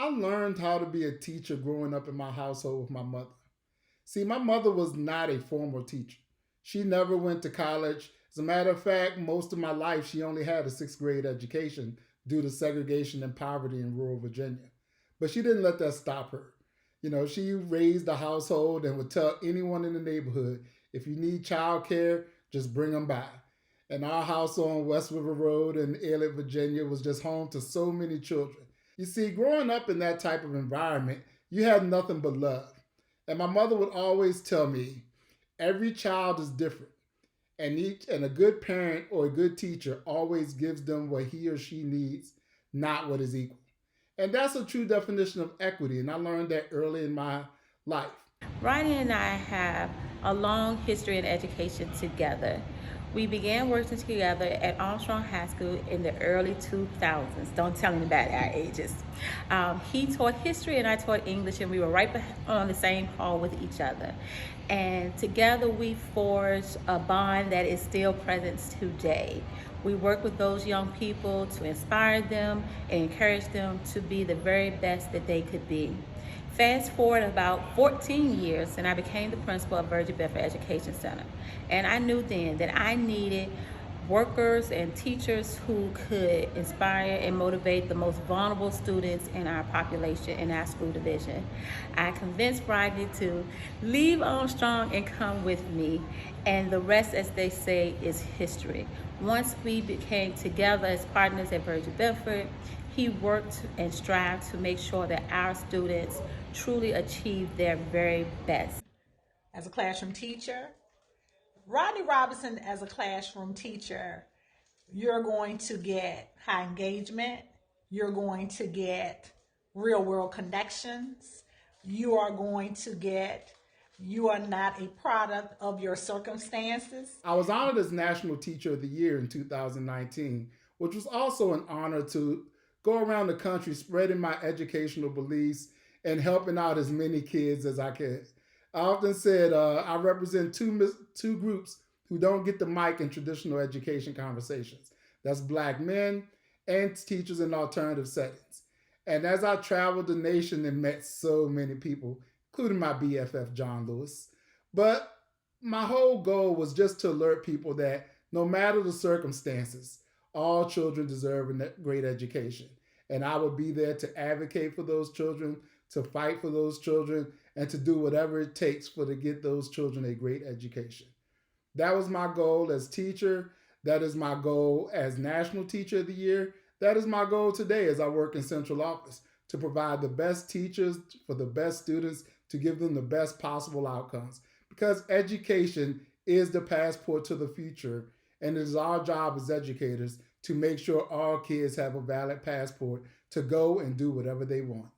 I learned how to be a teacher growing up in my household with my mother. See, my mother was not a formal teacher. She never went to college. As a matter of fact, most of my life, she only had a sixth grade education due to segregation and poverty in rural Virginia. But she didn't let that stop her. She raised a household and would tell anyone in the neighborhood, if you need childcare, just bring them by. And our house on West River Road in Elliott, Virginia was just home to so many children. You see, growing up in that type of environment, you had nothing but love. And my mother would always tell me, every child is different. And a good parent or a good teacher always gives them what he or she needs, not what is equal. And that's a true definition of equity. And I learned that early in my life. Rodney and I have a long history in education together. We began working together at Armstrong High School in the early 2000s. Don't tell him about our ages. He taught history and I taught English, and we were right on the same hall with each other. And together we forged a bond that is still present today. We work with those young people to inspire them and encourage them to be the very best that they could be. Fast forward about 14 years, and I became the principal of Virgin Bedford Education Center. And I knew then that I needed workers and teachers who could inspire and motivate the most vulnerable students in our population in our school division. I convinced Rodney to leave Armstrong and come with me, and the rest, as they say, is history. Once we became together as partners at Virgin Bedford, he worked and strived to make sure that our students truly achieve their very best. As a classroom teacher, Rodney Robinson, as a classroom teacher, you're going to get high engagement, you're going to get real world connections, you are going to get, you are not a product of your circumstances. I was honored as National Teacher of the Year in 2019, which was also an honor to go around the country spreading my educational beliefs and helping out as many kids as I could. I often said I represent two groups who don't get the mic in traditional education conversations. That's Black men and teachers in alternative settings. And as I traveled the nation and met so many people, including my BFF, John Lewis, but my whole goal was just to alert people that no matter the circumstances, all children deserve a great education. And I would be there to advocate for those children, to fight for those children, and to do whatever it takes to get those children a great education. That was my goal as teacher. That is my goal as National Teacher of the Year. That is my goal today as I work in central office, to provide the best teachers for the best students, to give them the best possible outcomes. Because education is the passport to the future, and it is our job as educators to make sure all kids have a valid passport to go and do whatever they want.